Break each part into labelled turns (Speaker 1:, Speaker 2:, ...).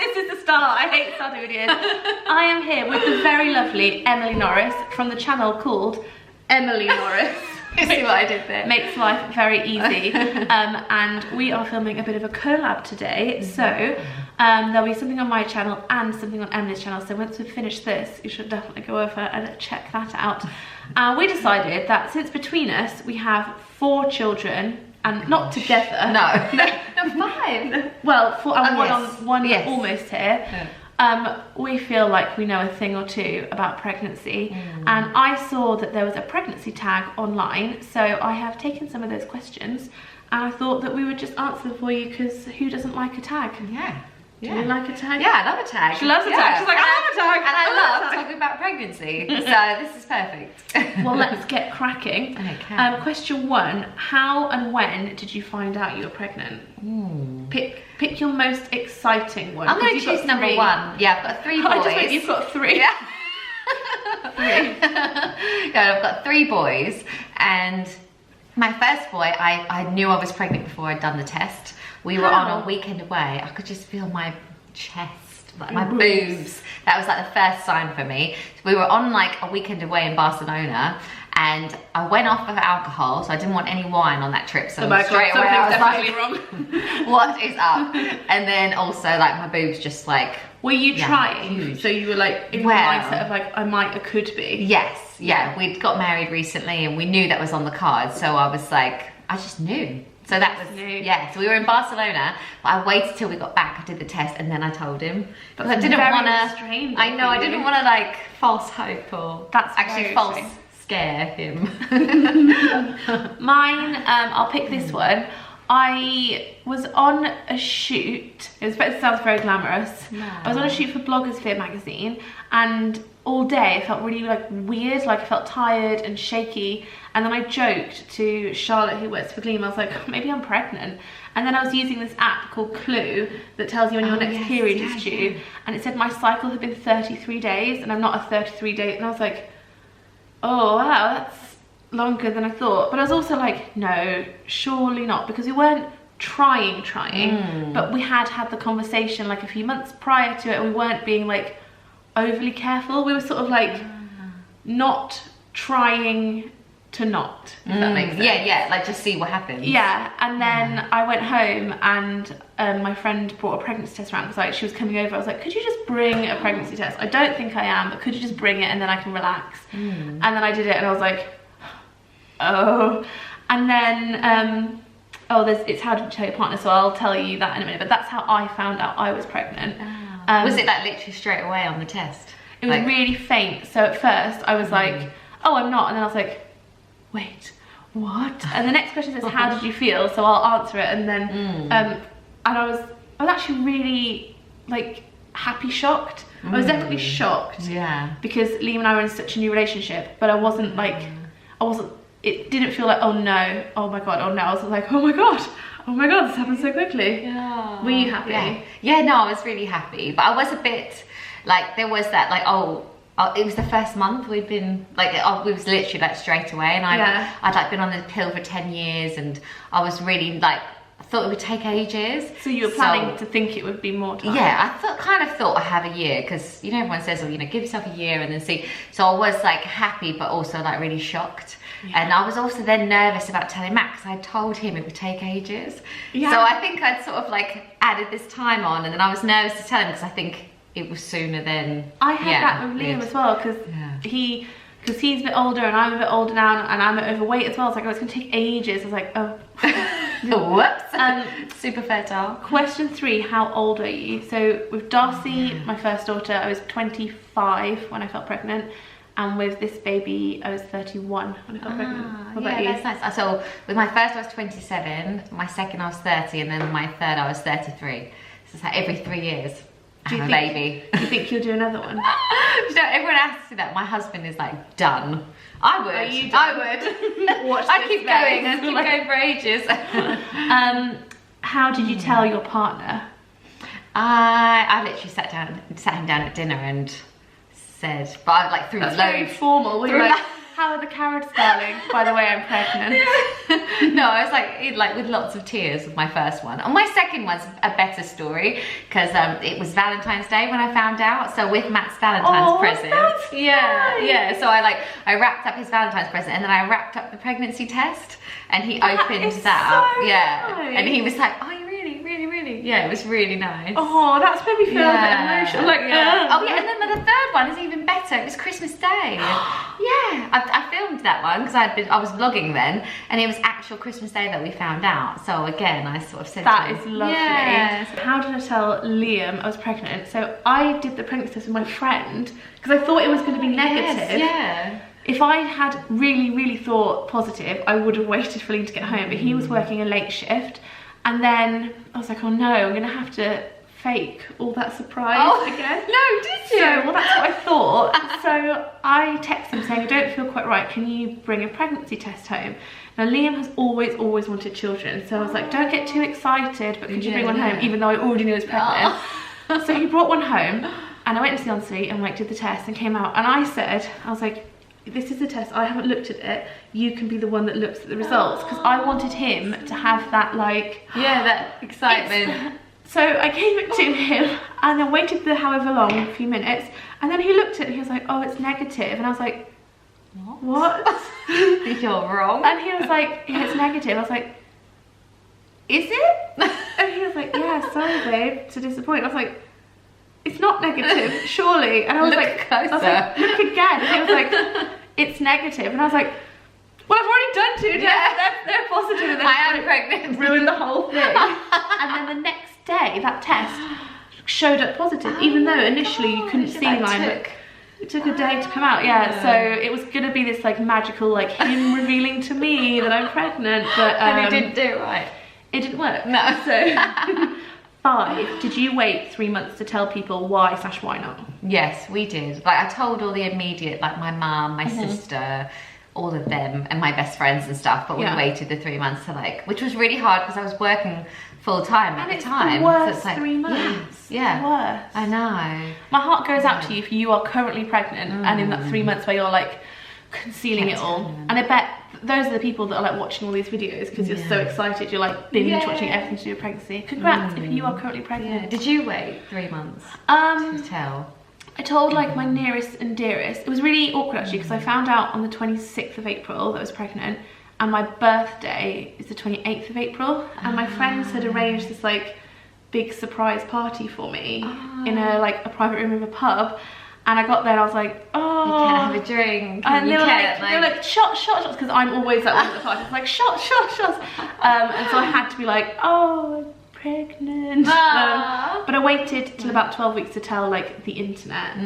Speaker 1: This is the start. I hate starting videos. I am here with the very lovely Emily Norris from the channel called Emily Norris.
Speaker 2: You see what I did there?
Speaker 1: Makes life very easy. And we are filming a bit of a collab today. So there'll be something on my channel and something on Emily's channel. So once we've finished this, you should definitely go over and check that out. We decided that since between us we have 4 children, and not together.
Speaker 2: No, 5.
Speaker 1: Well, 4 and one
Speaker 2: yes.
Speaker 1: almost here. Yeah. We feel like we know a thing or two about pregnancy, and I saw that there was a pregnancy tag online, so I have taken some of those questions and I thought that we would just answer them for you, because who doesn't like a tag?
Speaker 2: Yeah.
Speaker 1: Do you like a tag?
Speaker 2: Yeah, I love a tag.
Speaker 1: She loves a tag. She's like, I love a tag.
Speaker 2: And I love talking about pregnancy. So this is perfect.
Speaker 1: Well, let's get cracking.
Speaker 2: Okay.
Speaker 1: Question 1, how and when did you find out you were pregnant? Pick your most exciting one.
Speaker 2: I'm going to choose number 1. Yeah, I've got 3 boys.
Speaker 1: I just went, you've got 3.
Speaker 2: Yeah. 3. Yeah, I've got 3 boys, and my first boy, I knew I was pregnant before I'd done the test. We were on a weekend away. I could just feel my chest, like my boobs. That was like the first sign for me. So we were on like a weekend away in Barcelona, and I went off of alcohol, so I didn't want any wine on that trip. So straight away I was like,
Speaker 1: wrong.
Speaker 2: what is up? And then also like my boobs just like.
Speaker 1: Were you trying?
Speaker 2: Huge.
Speaker 1: So you were like in the mindset of like, I might or could be?
Speaker 2: Yes, yeah. We'd got married recently and we knew that was on the cards. So I was like, I just knew. So that was, yeah, so we were in Barcelona, but I waited till we got back, I did the test, and then I told him. Because I didn't want to, I know, I didn't want to like false hope or false scare him.
Speaker 1: Mine, I'll pick this one. I was on a shoot, it sounds very glamorous. No. I was on a shoot for Bloggers Fear magazine, and all day I felt really like weird, like I felt tired and shaky, and then I joked to Charlotte, who works for Gleam, I was like, maybe I'm pregnant. And then I was using this app called Clue that tells you when your next period is due, and it said my cycle had been 33 days and I'm not a 33 day, and I was like, oh wow, that's longer than I thought. But I was also like, no, surely not, because we weren't trying, but we had the conversation like a few months prior to it, and we weren't being like overly careful. We were sort of like not trying to not, if that makes sense.
Speaker 2: Yeah, like just see what happens.
Speaker 1: Yeah, and then I went home, and my friend brought a pregnancy test around, because like she was coming over. I was like, could you just bring a pregnancy test? I don't think I am, but could you just bring it, and then I can relax. And then I did it, and I was like, oh. And then it's how to tell your partner, so I'll tell you that in a minute. But that's how I found out I was pregnant.
Speaker 2: Was it like literally straight away on the test?
Speaker 1: It was really faint. So at first I was like, oh, I'm not. And then I was like, wait, what? And the next question says, how did you feel? So I'll answer it. And then and I was actually really like happy, shocked. I was definitely shocked. Yeah. Because Liam and I were in such a new relationship, but I wasn't like, it didn't feel like, oh no, oh my god, oh no. I was like, oh my god, this happened so quickly. Yeah. Were you happy?
Speaker 2: Yeah, no, I was really happy, but I was a bit like, there was that like, it was the first month we'd been like, we was literally like straight away, and I'd like been on the pill for 10 years, and I was really like, I thought it would take ages.
Speaker 1: So you were planning to think it would be more time?
Speaker 2: Yeah, I kind of thought I have a year, because you know everyone says, well, you know, give yourself a year and then see. So I was like happy, but also like really shocked. And I was also then nervous about telling Max. I told him it would take ages. So I think I'd sort of like added this time on, and then I was nervous to tell him, because I think it was sooner than.
Speaker 1: I had that with Liam as well, because he's a bit older and I'm a bit older now, and I'm overweight as well. It's like, oh, it's gonna take ages. I was like, oh.
Speaker 2: Whoops. Super fertile.
Speaker 1: Question 3, how old are you? So with Darcy, my first daughter, I was 25 when I felt pregnant. And with this baby, I was 31 when I got pregnant. What about you?
Speaker 2: That's nice. So with my first, I was 27. My second, I was 30. And then my third, I was 33. So it's like every 3 years, I have a baby.
Speaker 1: Do you think you'll do another one?
Speaker 2: You know, everyone asks me that. My husband is like, done. I would.
Speaker 1: Are you
Speaker 2: done? I would.
Speaker 1: Watch
Speaker 2: I'd keep going. I'd keep going for ages.
Speaker 1: How did you tell your partner?
Speaker 2: I literally sat him down at dinner and said, but I like through
Speaker 1: That's
Speaker 2: loads.
Speaker 1: very formal. We were like, How are the carrots, darling? By the way, I'm pregnant.
Speaker 2: No, I was like with lots of tears with my first one. And my second one's a better story because it was Valentine's Day when I found out. So with Matt's Valentine's present.
Speaker 1: That's nice.
Speaker 2: So I wrapped up his Valentine's present and then I wrapped up the pregnancy test and he opened that up.
Speaker 1: So
Speaker 2: Yeah. And he
Speaker 1: nice.
Speaker 2: was like, oh, you really? Yeah, it was really nice.
Speaker 1: Oh, that's made me feel a bit emotional. Like,
Speaker 2: Oh yeah, and then the third one is even better. It was Christmas Day. Yeah, I filmed that one because I was vlogging then, and it was actual Christmas Day that we found out. So again, I sort of said
Speaker 1: that
Speaker 2: to him,
Speaker 1: is lovely.
Speaker 2: Yes.
Speaker 1: How did I tell Liam I was pregnant? So I did the pregnancy test with my friend because I thought it was going to be negative.
Speaker 2: Yes, yeah.
Speaker 1: If I had really thought positive, I would have waited for Liam to get home, but he was working a late shift. And then I was like, oh no, I'm gonna have to fake all that surprise again.
Speaker 2: No, did you?
Speaker 1: So, well, that's what I thought. So I texted him saying, I don't feel quite right, can you bring a pregnancy test home? Now Liam has always wanted children, so I was like, don't get too excited, but could you bring one home, even though I already knew I was pregnant. So he brought one home, and I went to the ensuite and like did the test and came out, and I was like, this is the test, I haven't looked at it, you can be the one that looks at the results, because I wanted him to have that like...
Speaker 2: Yeah, that excitement.
Speaker 1: So I gave it to him and then waited the however long, a few minutes, and then he looked at it and he was like, oh, it's negative, and I was like, what?
Speaker 2: You're wrong.
Speaker 1: And he was like, yeah, it's negative. I was like, is it? And he was like, yeah, sorry babe, to disappoint. I was like, it's not negative, surely. And I was like, look again. And he was like, it's negative. And I was like, well, I've already done 2 tests. They're positive. And
Speaker 2: I am pregnant.
Speaker 1: Ruined the whole thing. And then the next day, that test showed up positive, even though initially you couldn't see line. It took a day to come out, yeah. So it was gonna be this like magical, like him revealing to me that I'm pregnant, but
Speaker 2: and he didn't do it right.
Speaker 1: It didn't work.
Speaker 2: No.
Speaker 1: So 5. Did you wait 3 months to tell people why/why not?
Speaker 2: Yes, we did. Like I told all the immediate, like my mum, my sister, all of them, and my best friends and stuff. But we waited the 3 months to like, which was really hard because I was working full time at the time.
Speaker 1: The worst
Speaker 2: so it's like
Speaker 1: 3 months.
Speaker 2: Yeah.
Speaker 1: The worst.
Speaker 2: I know.
Speaker 1: My heart goes out to you if you are currently pregnant and in that 3 months where you're like concealing it all. And I bet those are the people that are like watching all these videos because you're so excited. You're like binge watching everything to do with pregnancy. Congrats if you are currently pregnant.
Speaker 2: Yeah. Did you wait 3 months to tell?
Speaker 1: I told like my nearest and dearest. It was really awkward actually because I found out on the 26th of April that I was pregnant, and my birthday is the 28th of April, and my friends had arranged this like big surprise party for me in a private room of a pub. And I got there and I was like, oh,
Speaker 2: you can't have a drink.
Speaker 1: And they were like, shots, because I'm always like one of the parties, like shots. And so I had to be like, oh, I'm pregnant. But I waited till about 12 weeks to tell like the internet.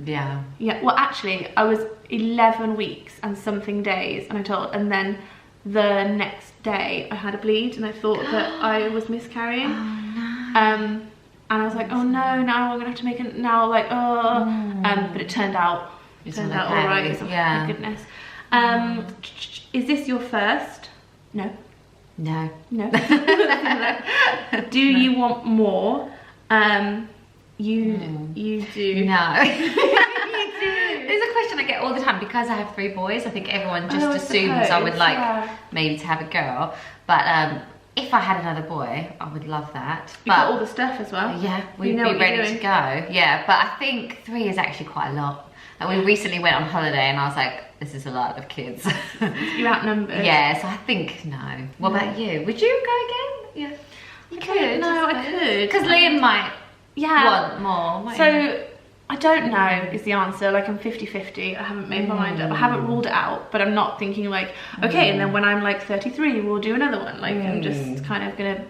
Speaker 1: Yeah. Well, actually, I was 11 weeks and something days, and I told, and then the next day I had a bleed, and I thought that I was miscarrying. Oh, no. And I was like, oh no, now I'm gonna have to make it now, like, but it turned out all right. Thank goodness. Is this your first? No.
Speaker 2: No.
Speaker 1: Do you want more? You do.
Speaker 2: No. You do. There's a question I get all the time because I have 3 boys. I think everyone just assumes I would like maybe to have a girl, but if I had another boy, I would love that.
Speaker 1: You've got all the stuff as well.
Speaker 2: Yeah, we'd be ready to go. Yeah, but I think 3 is actually quite a lot. Like we recently went on holiday and I was like, this is a lot of kids.
Speaker 1: You're outnumbered.
Speaker 2: Yeah, so I think no. What about you? Would you go again? Yeah. You could.
Speaker 1: No, I could.
Speaker 2: Because Liam might want more.
Speaker 1: So I don't know is the answer. Like I'm 50-50. I haven't made my mind up. I haven't ruled it out, but I'm not thinking like, okay, and then when I'm like 33, we'll do another one. Like I'm just kind of gonna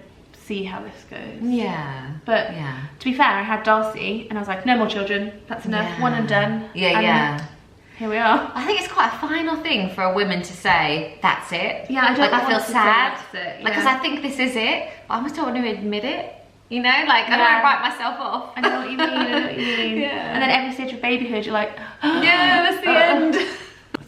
Speaker 1: see how this goes.
Speaker 2: Yeah.
Speaker 1: But to be fair, I had Darcy and I was like, no more children. That's enough. One and done.
Speaker 2: Yeah.
Speaker 1: Here we are.
Speaker 2: I think it's quite a final thing for a woman to say, that's it.
Speaker 1: Yeah,
Speaker 2: I feel sad.
Speaker 1: Like,
Speaker 2: because I think this is it, but I almost don't want to admit it. You know, like I don't write myself off.
Speaker 1: I know what you mean. And then every stage of babyhood, you're like,
Speaker 2: yeah, that's the end.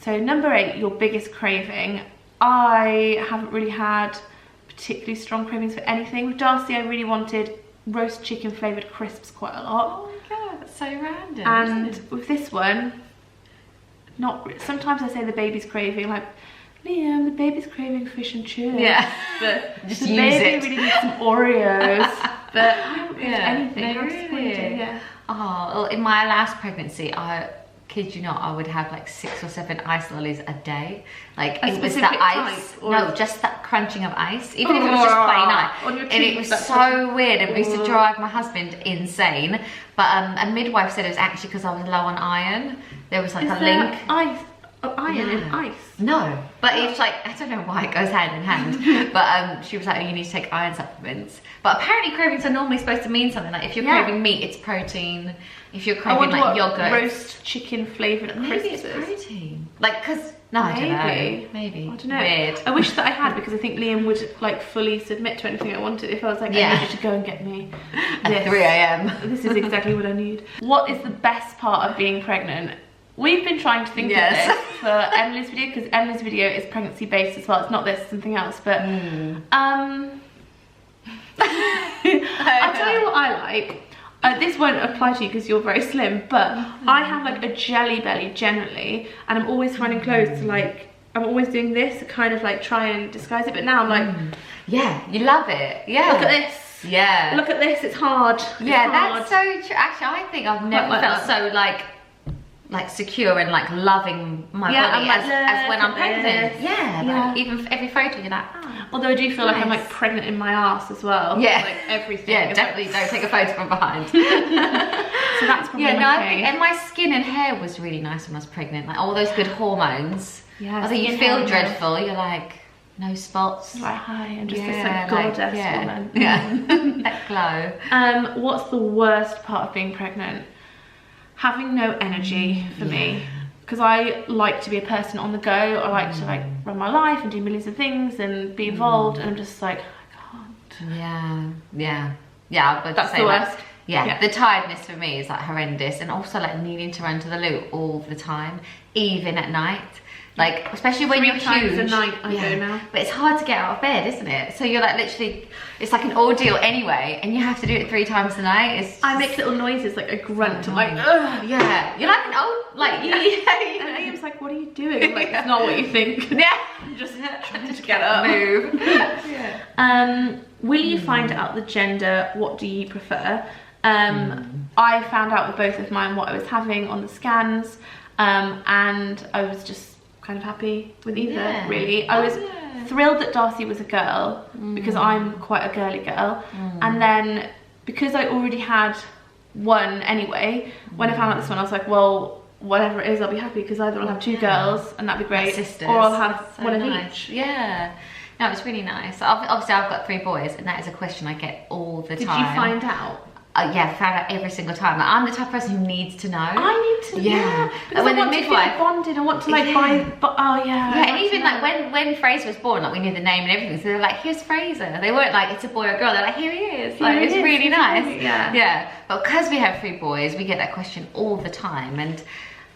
Speaker 1: So number 8, your biggest craving. I haven't really had particularly strong cravings for anything. With Darcy, I really wanted roast chicken flavoured crisps quite a lot.
Speaker 2: Oh my god, that's so random.
Speaker 1: And with this one, sometimes I say the baby's craving, like, Liam, the baby's craving fish and chips.
Speaker 2: Yeah.
Speaker 1: But
Speaker 2: Just
Speaker 1: the
Speaker 2: use
Speaker 1: baby
Speaker 2: it.
Speaker 1: really needs some Oreos. But I haven't craved anything.
Speaker 2: No,
Speaker 1: How
Speaker 2: really?
Speaker 1: disappointing, yeah.
Speaker 2: Oh, well, in my last pregnancy, I kid you not, I would have like 6 or 7 ice lollies a day. Like,
Speaker 1: A
Speaker 2: it was the
Speaker 1: specific
Speaker 2: ice.
Speaker 1: type, or-
Speaker 2: No, just that crunching of ice. Even if it was just plain ice.
Speaker 1: On your
Speaker 2: And it
Speaker 1: teeth,
Speaker 2: was
Speaker 1: that's
Speaker 2: so weird. It used to drive my husband insane. But a midwife said it was actually because I was low on iron. There was like
Speaker 1: Is
Speaker 2: a
Speaker 1: there
Speaker 2: link.
Speaker 1: iron in ice?
Speaker 2: No, but it's like, I don't know why it goes hand in hand. But she was like, oh, you need to take iron supplements. But apparently cravings are normally supposed to mean something. Like if you're craving meat, it's protein. If you're craving like yogurt,
Speaker 1: roast chicken flavoured crisps.
Speaker 2: maybe it's protein. Like, cause no, I don't know. Maybe.
Speaker 1: I don't know.
Speaker 2: Weird.
Speaker 1: I wish that I had, because I think Liam would like fully submit to anything I wanted. If I was like, I need you to go and get me
Speaker 2: At 3 a.m.
Speaker 1: This is exactly what I need. What is the best part of being pregnant? We've been trying to think of this for Emily's video, because Emily's video is pregnancy based as well. It's not this, something else. But I'll tell you what I like. This won't apply to you because you're very slim, but I have like a jelly belly generally, and I'm always finding clothes to like, I'm always doing this to kind of like try and disguise it, but now I'm like,
Speaker 2: yeah, you love it. Yeah.
Speaker 1: look at this.
Speaker 2: Yeah.
Speaker 1: Look at this, it's hard.
Speaker 2: Yeah,
Speaker 1: it's hard.
Speaker 2: that's so true. Actually, I think I've never
Speaker 1: like
Speaker 2: felt
Speaker 1: that.
Speaker 2: so like secure and like loving my
Speaker 1: Yeah,
Speaker 2: body
Speaker 1: I'm like,
Speaker 2: as when I'm
Speaker 1: look at
Speaker 2: pregnant.
Speaker 1: this.
Speaker 2: Yeah,
Speaker 1: Yeah.
Speaker 2: like even every photo you're like, oh.
Speaker 1: Although I do feel like I'm
Speaker 2: Nice.
Speaker 1: like pregnant in my ass as well.
Speaker 2: Yeah.
Speaker 1: Like everything.
Speaker 2: Yeah,
Speaker 1: It's
Speaker 2: definitely don't take a photo from behind.
Speaker 1: So that's probably
Speaker 2: Yeah, no, I think,
Speaker 1: okay.
Speaker 2: and my skin and hair was really nice when I was pregnant. Like all those good hormones.
Speaker 1: Yeah,
Speaker 2: I think you
Speaker 1: skin,
Speaker 2: feel
Speaker 1: hair,
Speaker 2: dreadful. You're like, no spots.
Speaker 1: Like, hi, I'm just this
Speaker 2: Yeah,
Speaker 1: like goddess
Speaker 2: yeah,
Speaker 1: woman.
Speaker 2: yeah. That glow.
Speaker 1: What's the worst part of being pregnant? Having no energy for me. Because I like to be a person on the go. I like to like run my life and do millions of things and be involved, and I'm just like, I can't.
Speaker 2: Yeah. But
Speaker 1: That's the worst.
Speaker 2: Yeah, the tiredness for me is like horrendous, and also like needing to run to the loo all the time, even at night. Like, especially when
Speaker 1: 3
Speaker 2: you're
Speaker 1: times
Speaker 2: huge.
Speaker 1: a night I go now.
Speaker 2: But it's hard to get out of bed, isn't it? So you're like literally, it's like an ordeal anyway, and you have to do it 3 times a night. It's
Speaker 1: I make little noises like a grunt. I'm like,
Speaker 2: ugh. Yeah, you're like an old, like,
Speaker 1: and Liam's like, what are you doing? I'm like, it's not what you think.
Speaker 2: Yeah.
Speaker 1: I'm just trying to get up.
Speaker 2: Move.
Speaker 1: Will you find out the gender? What do you prefer? I found out with both of mine what I was having on the scans, and I was just kind of happy with either, really. I was thrilled that Darcy was a girl, because I'm quite a girly girl, and then because I already had one anyway, when I found out this one, I was like, well, whatever it is, I'll be happy, because either I'll have 2 girls and that'd be great,
Speaker 2: Sisters.
Speaker 1: or I'll have
Speaker 2: So
Speaker 1: one of
Speaker 2: nice.
Speaker 1: each.
Speaker 2: Yeah. No, it's really nice. Obviously, I've got 3 boys, and that is a question I get all the
Speaker 1: Did
Speaker 2: time.
Speaker 1: you find out?
Speaker 2: Yeah, found out every single time. Like, I'm the type of person who needs to know.
Speaker 1: I need to,
Speaker 2: Yeah.
Speaker 1: because
Speaker 2: When
Speaker 1: I
Speaker 2: the
Speaker 1: want to
Speaker 2: midwife-
Speaker 1: feel bonded. I want to like
Speaker 2: Yeah.
Speaker 1: yeah,
Speaker 2: And even like when Fraser was born, like we knew the name and everything, so they were like, here's Fraser. They weren't like, it's a boy or girl. They're like, here he is. Like,
Speaker 1: Here he
Speaker 2: it's
Speaker 1: is,
Speaker 2: really
Speaker 1: he's
Speaker 2: nice.
Speaker 1: really- yeah.
Speaker 2: Yeah. But because we have 3 boys, we get that question all the time. And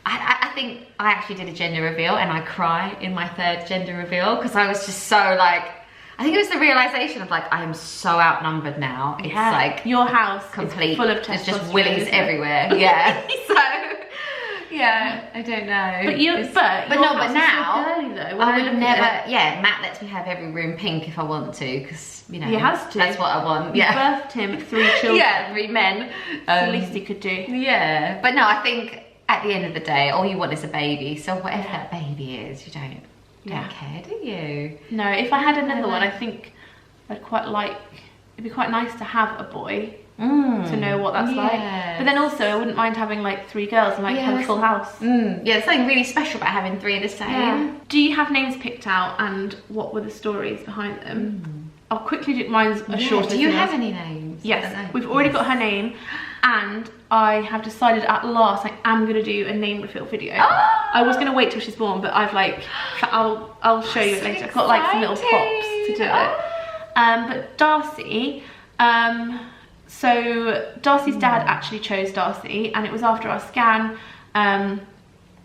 Speaker 2: I think I actually did a gender reveal, and I cry in my 3rd gender reveal, because I was just so like, I think it was the realization of like, I am so outnumbered now. It's like
Speaker 1: your house
Speaker 2: complete,
Speaker 1: is full of
Speaker 2: there's
Speaker 1: testosterone.
Speaker 2: just willies
Speaker 1: isn't it?
Speaker 2: everywhere. Yeah. So yeah, I don't know.
Speaker 1: But
Speaker 2: but
Speaker 1: your
Speaker 2: no, but
Speaker 1: house is
Speaker 2: now
Speaker 1: so girly, though. When
Speaker 2: I
Speaker 1: I
Speaker 2: would
Speaker 1: look
Speaker 2: never.
Speaker 1: at
Speaker 2: Yeah, Matt lets me have every room pink if I want to, because you know
Speaker 1: He has to.
Speaker 2: That's what I want.
Speaker 1: You
Speaker 2: Yeah,
Speaker 1: birthed him 3 children.
Speaker 2: yeah, 3 men.
Speaker 1: It's the least he could do.
Speaker 2: Yeah, but no, I think at the end of the day, all you want is a baby. So whatever that baby is, you don't care, do you?
Speaker 1: No, if I had another one, I think I'd quite like. It'd be quite nice to have a boy. To know what that's like, but then also I wouldn't mind having like 3 girls and like have a full house.
Speaker 2: Yeah, there's something really special about having 3 of the same.
Speaker 1: Yeah. Do you have names picked out, and what were the stories behind them? I'll quickly do mine's a short.
Speaker 2: Do you have any names?
Speaker 1: Yes, we've already got her name, and I have decided at last I am gonna do a name reveal video. I was gonna wait till she's born, but I've like, I'll show you it later. I've got like some little props to do it. But Darcy, so Darcy's dad actually chose Darcy, and it was after our scan.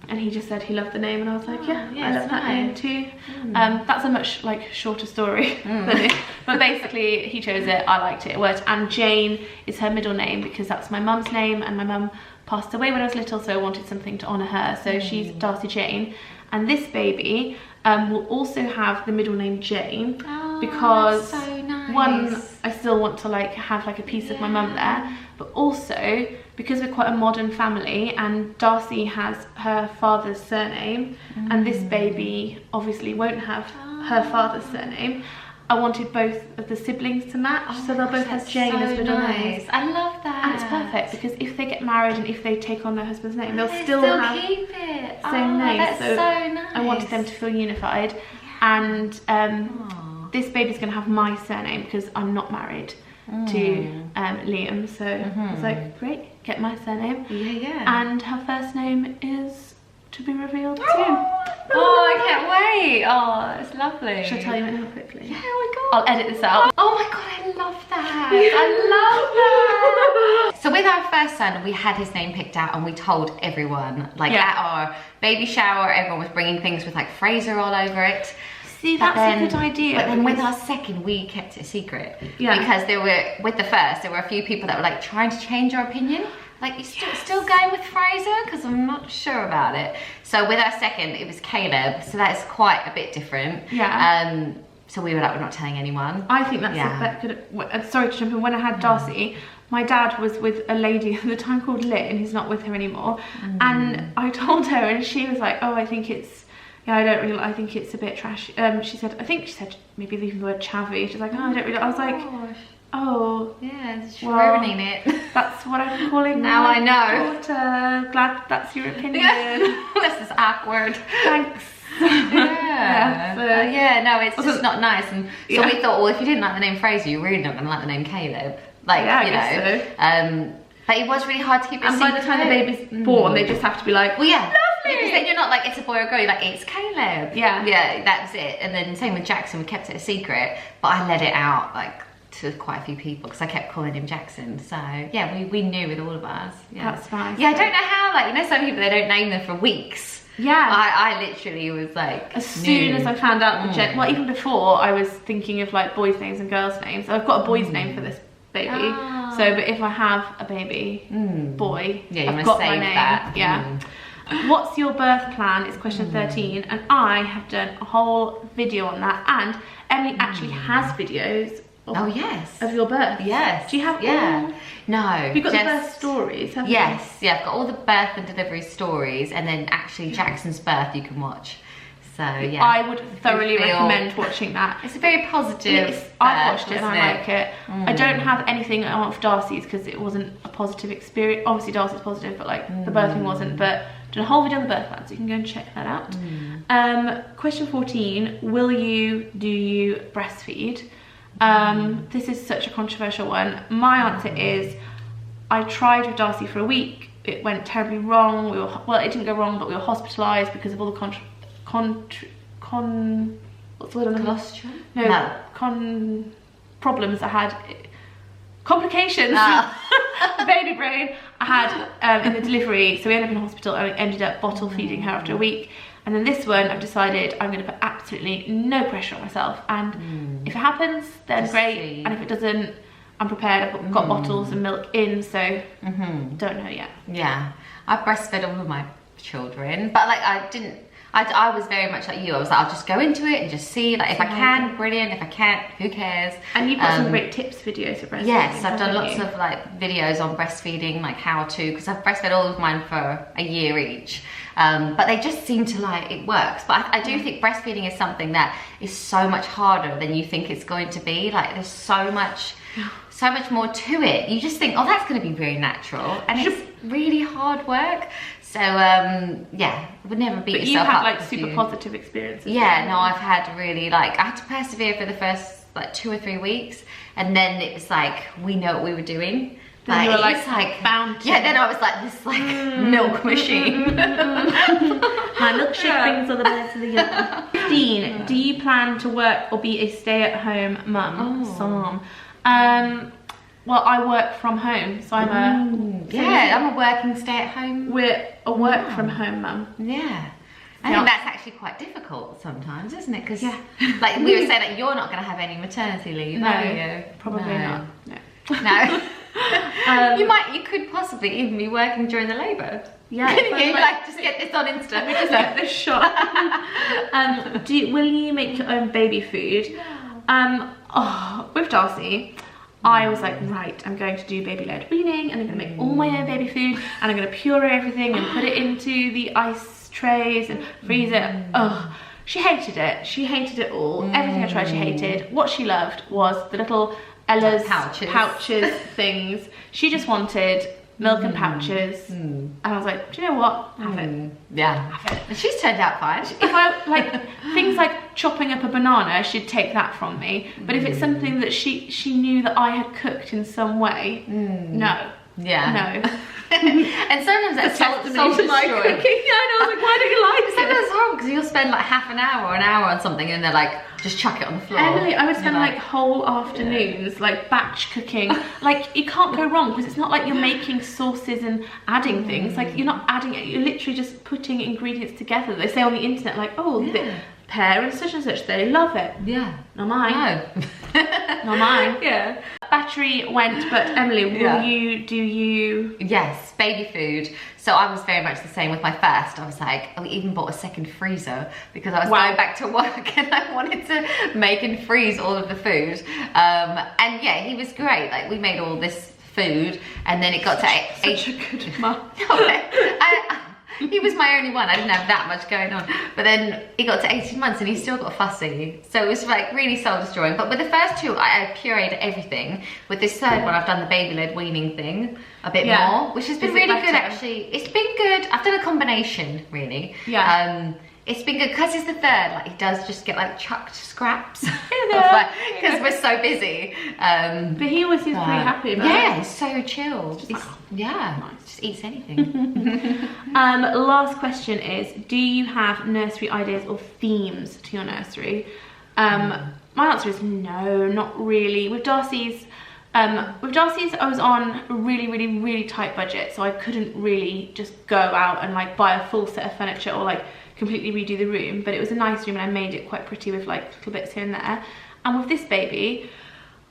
Speaker 1: And he just said he loved the name, and I was like, yeah,
Speaker 2: yeah,
Speaker 1: I love that name too. That's a much like shorter story than it, but basically he chose it, I liked it, it worked. And Jane is her middle name because that's my mum's name, and my mum passed away when I was little, so I wanted something to honour her, so she's Darcy Jane. And this baby will also have the middle name Jane, because
Speaker 2: that's so nice.
Speaker 1: One, I still want to like have like a piece of my mum there, but also because we're quite a modern family and Darcy has her father's surname, and this baby obviously won't have her father's surname, I wanted both of the siblings to match, so they'll both have Jane as middle names.
Speaker 2: I love that.
Speaker 1: And it's perfect because if they get married and if they take on their husband's name, they'll still
Speaker 2: keep it.
Speaker 1: Same name.
Speaker 2: That's so nice.
Speaker 1: I wanted them to feel unified. And this baby's going to have my surname because I'm not married to Liam, so I was like, great, get my surname. And her first name is to be revealed soon.
Speaker 2: Oh, I can't wait. Oh, that's lovely.
Speaker 1: Should I tell you it now quickly?
Speaker 2: Yeah, oh my god.
Speaker 1: I'll edit this out.
Speaker 2: Oh my god, I love that. I love that. So with our first son, we had his name picked out and we told everyone. Like at our baby shower, everyone was bringing things with like Fraser all over it.
Speaker 1: See, that's a good idea.
Speaker 2: But then with our second, we kept it a secret. Because there were, with the first, there were a few people that were like trying to change our opinion. Like, you're still going with Fraser? Because I'm not sure about it. So with our second, it was Caleb. So that's quite a bit different. So we were like, we're not telling anyone.
Speaker 1: I think that's that could. Sorry to jump in. When I had Darcy, my dad was with a lady at the time called Lynn, who's not with her anymore. And I told her, and she was like, oh, I think it's, I think it's a bit trashy. She said maybe even the word chavvy. She's like, oh, I don't really. I was like, oh.
Speaker 2: Yeah, it's ruining it.
Speaker 1: That's what I'm calling
Speaker 2: now
Speaker 1: my
Speaker 2: I know.
Speaker 1: daughter. Glad that's your opinion.
Speaker 2: This is awkward.
Speaker 1: Thanks.
Speaker 2: No, it's just not nice. And so we thought, well, if you didn't like the name Fraser, you're really not going to like the name Caleb. Like, you know. So. But it was really hard to keep it secret.
Speaker 1: And by the time the baby's born, they just have to be like,
Speaker 2: well, yeah.
Speaker 1: Lovely.
Speaker 2: Because then you're not like, it's a boy or girl, you're like, it's Caleb. Yeah, that's it. And then same with Jackson, we kept it a secret, but I let it out like to quite a few people because I kept calling him Jackson. So yeah, we knew with all of ours. Yeah.
Speaker 1: That's nice.
Speaker 2: Yeah, I don't know how, like, you know, some people, they don't name them for weeks.
Speaker 1: Yeah.
Speaker 2: I literally was like,
Speaker 1: as soon as I found out the well, even before, I was thinking of like boys' names and girls' names. I've got a boy's name for this baby. So, but if I have a baby boy, I've got my name. That. What's your birth plan is question 13, and I have done a whole video on that, and Emily actually has videos of your birth.
Speaker 2: Yes.
Speaker 1: Do you have all?
Speaker 2: No.
Speaker 1: Have you got the birth stories, haven't you?
Speaker 2: I've got all the birth and delivery stories, and then actually Jackson's birth you can watch. So yeah,
Speaker 1: I would thoroughly recommend watching that.
Speaker 2: It's a very positive.
Speaker 1: I've watched it and I like it. I don't have anything of Darcy's because it wasn't a positive experience. Obviously Darcy's positive, but like the birthing wasn't. But I've done a whole video on the birth plan, so you can go and check that out. Question 14: do you breastfeed? This is such a controversial one. My answer is, I tried with Darcy for a week. It went terribly wrong. It didn't go wrong, but we were hospitalised because of all the what's the word?
Speaker 2: Colostrum?
Speaker 1: No. Problems I had. Complications. Baby brain. I had in the delivery, so we ended up in hospital and I ended up bottle feeding her after a week. And then this one, I've decided I'm going to put absolutely no pressure on myself. And if it happens, then just great. And if it doesn't, I'm prepared. I've got bottles and milk in, so don't know yet.
Speaker 2: Yeah, I breastfed all of my children, but like I was very much like you. I was like, I'll just go into it and just see. Like, if I can, brilliant. If I can't, who cares?
Speaker 1: And you've got some great tips videos for breastfeeding.
Speaker 2: Yes, I've done lots of like videos on breastfeeding, like how to, because I've breastfed all of mine for a year each. But they just seem to like, it works. But I do think breastfeeding is something that is so much harder than you think it's going to be. Like, there's so much more to it. You just think, oh, that's going to be very natural. And it's really hard work. So, yeah, I would never beat yourself up.
Speaker 1: But you've had like super positive experiences.
Speaker 2: Yeah, no, I've had really like, I had to persevere for the first like 2 or 3 weeks. And then it was like, we know what we were doing.
Speaker 1: Then you were like fountain.
Speaker 2: Yeah, then I was like this like milk machine.
Speaker 1: My milkshake brings all the best of the young. 15. Do you plan to work or be a stay-at-home mum? well, I work from home, so I'm
Speaker 2: I'm a working stay-at-home.
Speaker 1: We're a work from home mum.
Speaker 2: Yeah. I think that's actually quite difficult sometimes, isn't it? Because like we were saying that you're not going to have any maternity leave, are you?
Speaker 1: Probably not.
Speaker 2: No. You could possibly even be working during the labour.
Speaker 1: Yeah.
Speaker 2: Couldn't you? Like, just get this on Insta.
Speaker 1: Let me just get this shot. Will you make your own baby food? With Darcy, I was like, right, I'm going to do baby-led weaning, and I'm going to make all my own baby food, and I'm going to puree everything and put it into the ice trays and freeze it. She hated it. She hated it all. Everything I tried, she hated. What she loved was the little Ella's pouches things. She just wanted milk and pouches, and I was like, do you know what? Have it.
Speaker 2: Yeah, have it. She's turned out fine.
Speaker 1: If I like things like chopping up a banana, she'd take that from me. But if it's something that she knew that I had cooked in some way, no.
Speaker 2: Yeah.
Speaker 1: No.
Speaker 2: And sometimes that's soul destroying.
Speaker 1: My cooking. Yeah, I know. I was like, why don't you like it?
Speaker 2: Sometimes it's wrong because you'll spend like half an hour or an hour on something, and they're like, just chuck it on the floor.
Speaker 1: Emily, I would spend like whole afternoons like batch cooking. Like, you can't go wrong because it's not like you're making sauces and adding things. Like, you're not adding it. You're literally just putting ingredients together. They say on the internet like, oh, the pear and such, they love it.
Speaker 2: Yeah.
Speaker 1: Not mine.
Speaker 2: No.
Speaker 1: Not mine.
Speaker 2: Yeah.
Speaker 1: Battery went, but Emily, will you do you?
Speaker 2: Yes, baby food. So I was very much the same with my first. I was like, I even bought a second freezer because I was going back to work and I wanted to make and freeze all of the food. And yeah, he was great. Like, we made all this food, and then it got to
Speaker 1: such a good mum.
Speaker 2: He was my only one. I didn't have that much going on. But then it got to 18 months and he still got fussy. So it was like really soul destroying. But with the first two, I pureed everything. With this third one, I've done the baby-led weaning thing a bit more, which has been really good actually. It's been good. I've done a combination really.
Speaker 1: Yeah.
Speaker 2: It's been good because it's the third. Like, he does just get like chucked scraps because we're so busy.
Speaker 1: But he was pretty happy about it.
Speaker 2: Yeah, he's so chill.
Speaker 1: Nice.
Speaker 2: Just eats anything.
Speaker 1: Last question is, do you have nursery ideas or themes to your nursery? My answer is no, not really. With Darcy's, I was on a really tight budget, so I couldn't really just go out and like buy a full set of furniture or like completely redo the room. But it was a nice room and I made it quite pretty with like little bits here and there. And with this baby,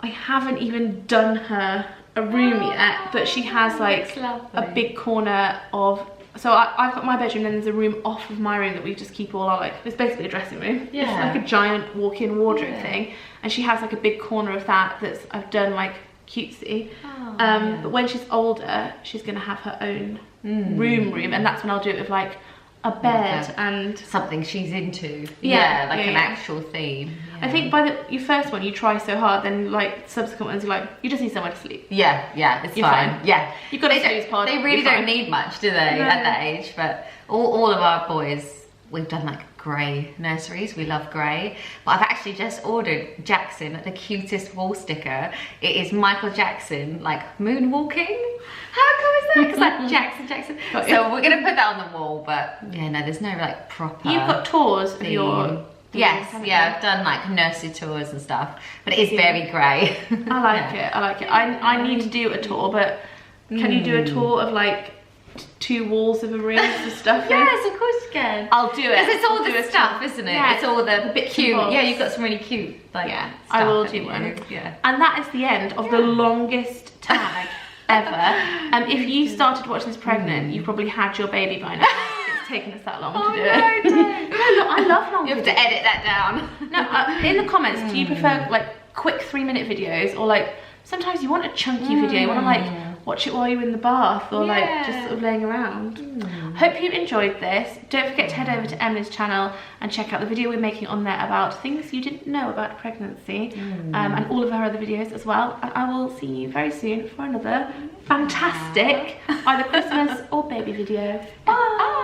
Speaker 1: I haven't even done her a room yet, but she has like a big corner of, so I've got my bedroom, and there's a room off of my room that we just keep all our, like, it's basically a dressing room. It's like a giant walk-in wardrobe thing, and she has like a big corner of that I've done like cutesy. But when she's older, she's gonna have her own room, and that's when I'll do it with like a bed and
Speaker 2: something she's into. Like an actual theme.
Speaker 1: I think by your first one you try so hard, then like subsequent ones you're like, you just need somewhere to sleep.
Speaker 2: It's fine. Yeah,
Speaker 1: you've got a snooze pod.
Speaker 2: They really don't need much, do they, at that age? But all of our boys, we've done like grey nurseries. We love grey. But I've actually just ordered Jackson the cutest wall sticker. It is Michael Jackson like moonwalking. How cool is that? Because like Jackson. So we're gonna put that on the wall. But yeah, no, there's no like proper.
Speaker 1: You've got tours of your.
Speaker 2: Yes, I've done like nursery tours and stuff, but it is very grey.
Speaker 1: I like it. I need to do a tour, but can you do a tour of like 2 walls of a room with stuff?
Speaker 2: Yes, of course you can.
Speaker 1: I'll do it.
Speaker 2: Because it's all the stuff, isn't it?
Speaker 1: Yeah,
Speaker 2: it's all the
Speaker 1: bit
Speaker 2: cute. Yeah, you've got some really cute like stuff.
Speaker 1: I will do one.
Speaker 2: Yeah.
Speaker 1: And that is the end of the longest tag ever. If you started watching this pregnant, you probably had your baby by now. It's taken us that long to do it. No, I love long videos.
Speaker 2: You have to edit that down.
Speaker 1: No, in the comments, do you prefer like quick 3-minute videos, or like sometimes you want a chunky video, you want to like watch it while you're in the bath, or like just sort of laying around. Hope you enjoyed this. Don't forget to head over to Emily's channel and check out the video we're making on there about things you didn't know about pregnancy, and all of her other videos as well. And I will see you very soon for another fantastic either Christmas or baby video. Bye.